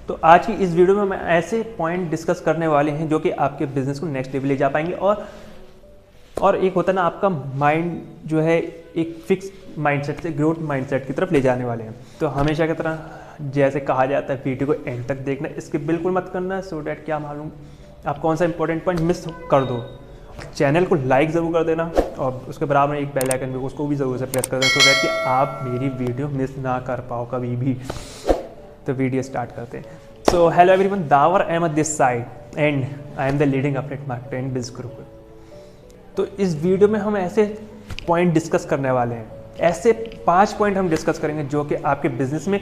तो आज की इस वीडियो में हम ऐसे पॉइंट डिस्कस करने वाले हैं जो कि आपके बिजनेस को नेक्स्ट लेवल ले जा पाएंगे। और एक होता है ना, आपका माइंड जो है एक फिक्स माइंडसेट से ग्रोथ माइंडसेट की तरफ ले जाने वाले हैं। तो हमेशा की तरह जैसे कहा जाता है, वीडियो को एंड तक देखना, इसके बिल्कुल मत करना, सो डैट क्या मालूम आप कौन सा इंपॉर्टेंट पॉइंट मिस कर दो। चैनल को लाइक ज़रूर कर देना और उसके बराबर में एक बेल आइकन भी, उसको भी ज़रूर से प्रेस कर देना, सो डैट कि आप मेरी वीडियो मिस ना कर पाओ कभी भी। तो वीडियो स्टार्ट करते हैं। So hello everyone, Dawar Ahmad this side and I am the leading update marketer in biz group. तो इस वीडियो में हम ऐसे पॉइंट डिस्कस करने वाले हैं, ऐसे 5 पॉइंट हम डिस्कस करेंगे जो कि आपके बिजनेस में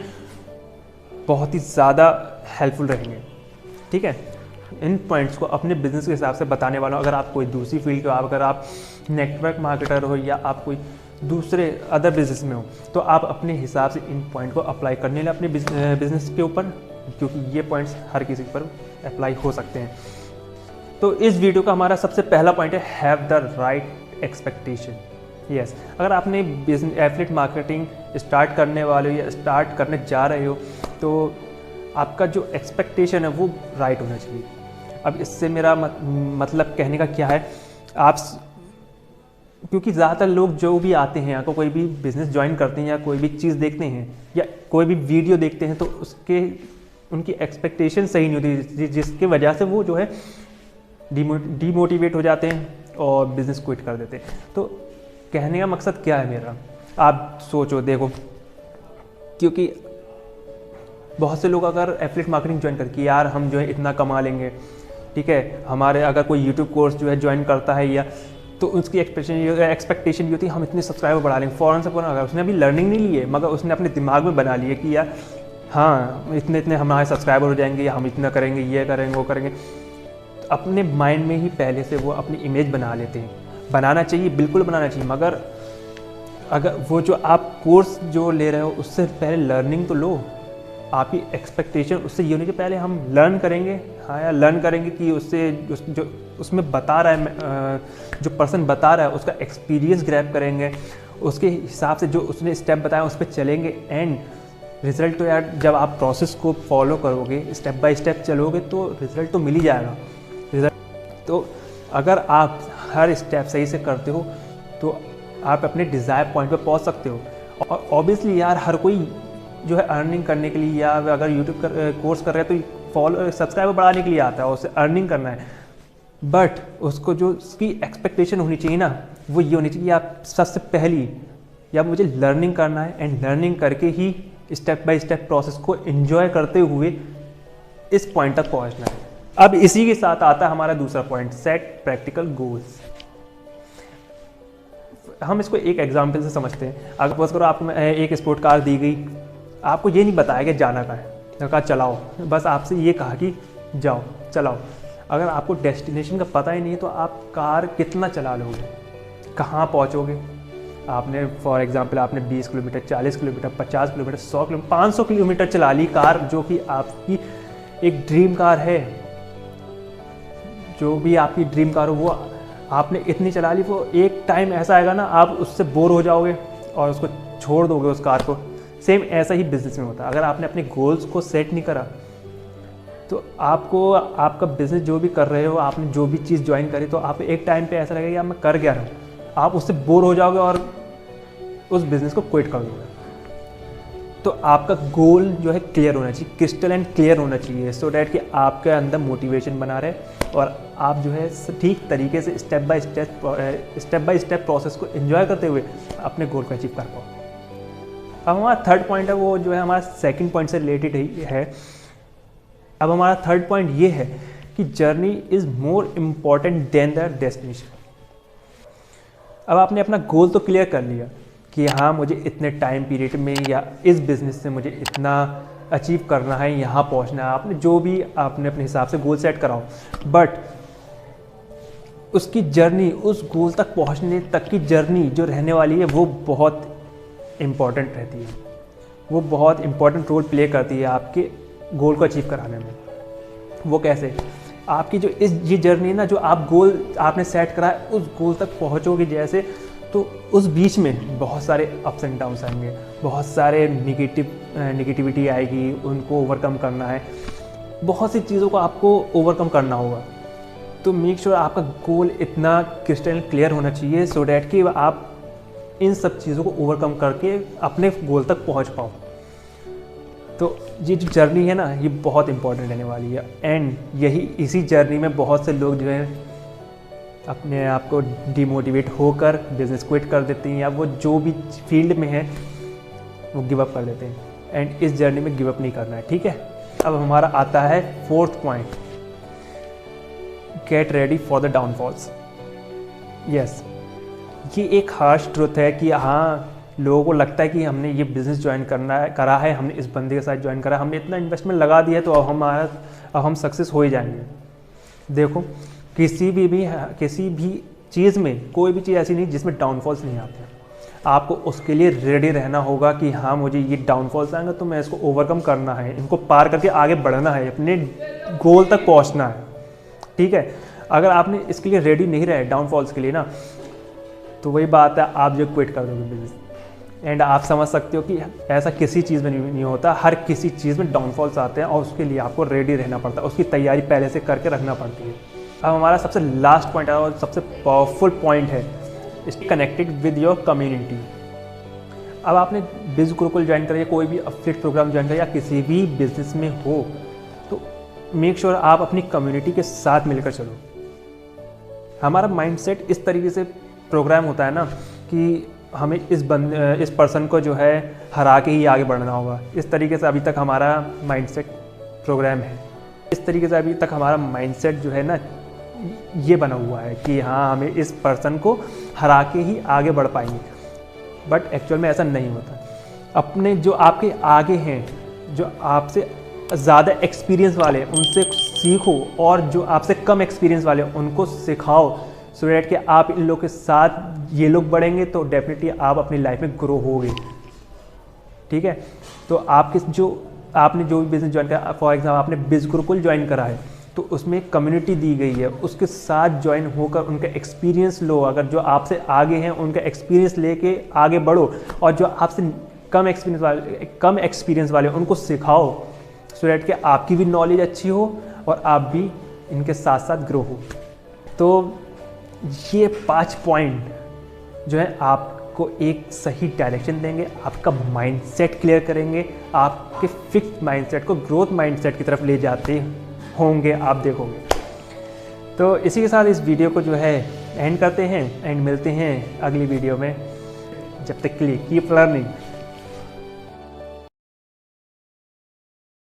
बहुत ही ज़्यादा हेल्पफुल रहेंगे। ठीक है, इन पॉइंट्स को अपने बिजनेस के हिसाब से बताने वाला हूँ। अगर आप कोई दूसरी फील्ड के हो, अगर आप नेटवर्क मार्केटर हो या आप कोई दूसरे अदर बिजनेस में हो, तो आप अपने हिसाब से इन पॉइंट को अप्लाई करने लिए अपने बिजनेस के ऊपर, क्योंकि ये पॉइंट्स हर किसी पर अप्लाई हो सकते हैं। तो इस वीडियो का हमारा सबसे पहला पॉइंट है, have the right expectation. Yes, अगर आपने बिजनेस एफिलिएट मार्केटिंग स्टार्ट करने वाले हो या स्टार्ट करने जा रहे हो, तो आपका जो एक्सपेक्टेशन है वो राइट होना चाहिए। अब इससे मेरा मतलब कहने का क्या है, आप क्योंकि ज़्यादातर लोग जो भी आते हैं आपको कोई भी बिज़नेस ज्वाइन करते हैं या कोई भी चीज़ देखते हैं या कोई भी वीडियो देखते हैं, तो उनकी एक्सपेक्टेशन सही नहीं होती, जिसकी वजह से वो जो है डीमोटिवेट हो जाते हैं और बिज़नेस क्विट कर देते हैं। तो कहने का मकसद क्या है मेरा, आप सोचो, देखो, क्योंकि बहुत से लोग अगर एफिलिएट मार्केटिंग ज्वाइन करके यार हम जो है इतना कमा लेंगे, ठीक है, हमारे अगर कोई यूट्यूब कोर्स जो है ज्वाइन करता है या, तो उसकी एक्सपेक्टेशन ये होती है हम इतने सब्सक्राइबर बढ़ा लेंगे फ़ौरन से फ़ौरन। अगर उसने अभी लर्निंग नहीं ली है, मगर उसने अपने दिमाग में बना लिया कि यार हाँ इतने हमारे सब्सक्राइबर हो जाएंगे या हम इतना करेंगे, ये करेंगे, वो करेंगे, तो अपने माइंड में ही पहले से वो अपनी इमेज बना लेते हैं। बनाना चाहिए, बिल्कुल बनाना चाहिए, मगर अगर वो जो आप कोर्स जो ले रहे हो उससे पहले लर्निंग तो लो। आपकी एक्सपेक्टेशन उससे ये होनी चाहिए पहले हम लर्न करेंगे, हाँ यार लर्न करेंगे कि उससे जो उसमें बता रहा है, जो पर्सन बता रहा है उसका एक्सपीरियंस ग्रैब करेंगे, उसके हिसाब से जो उसने स्टेप बताया उस पर चलेंगे, एंड रिज़ल्ट तो यार जब आप प्रोसेस को फॉलो करोगे, स्टेप बाय स्टेप चलोगे, तो रिज़ल्ट तो मिल ही जाएगा। रिज़ल्ट तो अगर आप हर स्टेप सही से करते हो तो आप अपने डिज़ायर पॉइंट पर पहुँच सकते हो। और ऑब्वियसली यार हर कोई जो है अर्निंग करने के लिए, या अगर यूट्यूब कोर्स कर रहे हैं तो सब्सक्राइबर बढ़ाने के लिए आता है, उसे अर्निंग करना है, बट उसको जो उसकी एक्सपेक्टेशन होनी चाहिए ना, वो ये होनी चाहिए आप सबसे पहली या मुझे लर्निंग करना है, एंड लर्निंग करके ही स्टेप बाय स्टेप प्रोसेस को एंजॉय करते हुए इस पॉइंट तक पहुंचना है। अब इसी के साथ आता है हमारा दूसरा पॉइंट, सेट प्रैक्टिकल गोल्स। हम इसको एक एग्जाम्पल से समझते हैं। अगर सपोज करो आपको एक स्पोर्ट कार दी गई, आपको ये नहीं बताया कि जाना कहाँ है, कहा चलाओ, बस आपसे ये कहा कि जाओ चलाओ। अगर आपको डेस्टिनेशन का पता ही नहीं है तो आप कार कितना चला लोगे, कहाँ पहुँचोगे। आपने फॉर एग्जांपल आपने 20 kilometre, 40 kilometre, 50 kilometre, 100 kilometre, 500 kilometre चला ली कार, जो कि आपकी एक ड्रीम कार है, जो भी आपकी ड्रीम कार हो, वो आपने इतनी चला ली, वो एक टाइम ऐसा आएगा ना आप उससे बोर हो जाओगे और उसको छोड़ दोगे उस कार को। सेम ऐसा ही बिजनेस में होता है। अगर आपने अपने गोल्स को सेट नहीं करा तो आपको आपका बिजनेस जो भी कर रहे हो, आपने जो भी चीज़ ज्वाइन करी, तो आप एक टाइम पे ऐसा लगेगा मैं कर क्या रहा हूँ, आप उससे बोर हो जाओगे और उस बिज़नेस को क्विट कर दोगे। तो आपका गोल जो है क्लियर होना चाहिए, क्रिस्टल एंड क्लियर होना चाहिए, सो डैट कि आपके अंदर मोटिवेशन बना रहे और आप जो है ठीक तरीके से स्टेप बाय स्टेप प्रोसेस को एंजॉय करते हुए अपने गोल को अचीव कर पाओ। अब हमारा थर्ड पॉइंट है, वो जो है हमारा सेकंड पॉइंट से रिलेटेड है। अब हमारा थर्ड पॉइंट ये है कि journey is more important than the destination. अब आपने अपना गोल तो क्लियर कर लिया कि हाँ मुझे इतने टाइम पीरियड में या इस बिज़नेस से मुझे इतना अचीव करना है, यहाँ पहुँचना है, आपने जो भी आपने अपने हिसाब से गोल सेट कराओ, बट उसकी जर्नी, उस गोल तक पहुँचने तक की जर्नी जो रहने वाली है वो बहुत इम्पॉर्टेंट रहती है, वो बहुत इम्पॉर्टेंट रोल प्ले करती है आपके गोल को अचीव कराने में। वो कैसे, आपकी जो ये जर्नी है ना, जो आप गोल आपने सेट करा है, उस गोल तक पहुंचोगे जैसे, तो उस बीच में बहुत सारे अप्स एंड डाउन्स आएंगे, बहुत सारे निगेटिव नेगेटिविटी आएगी उनको ओवरकम करना है, बहुत सी चीज़ों को आपको ओवरकम करना होगा। तो मेक श्योर आपका गोल इतना क्रिस्टल क्लियर होना चाहिए सो डैट कि आप इन सब चीज़ों को ओवरकम करके अपने गोल तक पहुंच पाओ। तो ये जो जर्नी है ना ये बहुत इंपॉर्टेंट रहने वाली है, एंड यही इसी जर्नी में बहुत से लोग जो है अपने आप को डिमोटिवेट होकर बिजनेस क्विट कर देते हैं, या वो जो भी फील्ड में है वो गिव अप कर देते हैं। एंड इस जर्नी में गिव अप नहीं करना है, ठीक है। अब हमारा आता है 4th point, get ready for the downfalls. Yes, ये एक हार्श ट्रुथ है कि हाँ, लोगों को लगता है कि हमने ये बिज़नेस ज्वाइन करा है, हमने इस बंदे के साथ ज्वाइन करा, हमने इतना इन्वेस्टमेंट लगा दिया तो अब हम सक्सेस हो ही जाएंगे। देखो, किसी भी चीज़ में कोई भी चीज़ ऐसी नहीं जिसमें डाउनफॉल्स नहीं आते। आपको उसके लिए रेडी रहना होगा कि हाँ, मुझे ये डाउनफॉल्स आएंगे तो मैं इसको ओवरकम करना है, इनको पार करके आगे बढ़ना है, अपने गोल तक पहुँचना है, ठीक है। अगर आपने इसके लिए रेडी नहीं रहे डाउनफॉल्स के लिए ना, तो वही बात है, आप जो क्विट कर दोगे बिजनेस। एंड आप समझ सकते हो कि ऐसा किसी चीज़ में नहीं होता, हर किसी चीज़ में डाउनफॉल्स आते हैं और उसके लिए आपको रेडी रहना पड़ता है, उसकी तैयारी पहले से करके रखना पड़ती है। अब हमारा सबसे लास्ट पॉइंट है और सबसे पावरफुल पॉइंट है, stay connected with your community. अब आपने बिज गुरुकुल ज्वाइन करा या कोई भी अफिलिएट प्रोग्राम ज्वाइन करा या किसी भी बिजनेस में हो, तो मेक श्योर आप अपनी कम्युनिटी के साथ मिलकर चलो। हमारा माइंडसेट इस तरीके से प्रोग्राम होता है ना कि हमें इस पर्सन को जो है हरा के ही आगे बढ़ना होगा। इस तरीके से अभी तक हमारा माइंडसेट प्रोग्राम है, इस तरीके से अभी तक हमारा माइंडसेट जो है ना ये बना हुआ है कि हाँ, हमें इस पर्सन को हरा के ही आगे बढ़ पाएंगे। बट एक्चुअल में ऐसा नहीं होता। अपने जो आपके आगे हैं, जो आपसे ज़्यादा एक्सपीरियंस वाले, उनसे सीखो, और जो आपसे कम एक्सपीरियंस वाले उनको सिखाओ, सो डैट कि आप इन लोगों के साथ ये लोग बढ़ेंगे तो डेफिनेटली आप अपनी लाइफ में ग्रो होगे, ठीक है। तो आपने जो भी बिजनेस ज्वाइन करा, फॉर एग्जाम्पल आपने बिज गुरुकुल ज्वाइन करा है, तो उसमें कम्युनिटी दी गई है, उसके साथ ज्वाइन होकर उनका एक्सपीरियंस लो। अगर जो आपसे आगे हैं उनका एक्सपीरियंस लेके आगे बढ़ो, और जो आपसे कम एक्सपीरियंस वाले उनको सिखाओ, सो डैट कि आपकी भी नॉलेज अच्छी हो और आप भी इनके साथ साथ ग्रो हो। तो ये 5 पॉइंट जो है आपको एक सही डायरेक्शन देंगे, आपका माइंडसेट क्लियर करेंगे, आपके फिक्स माइंडसेट को ग्रोथ माइंडसेट की तरफ ले जाते होंगे, आप देखोगे। तो इसी के साथ इस वीडियो को जो है एंड करते हैं, एंड मिलते हैं अगली वीडियो में। जब तक के लिए कीप लर्निंग।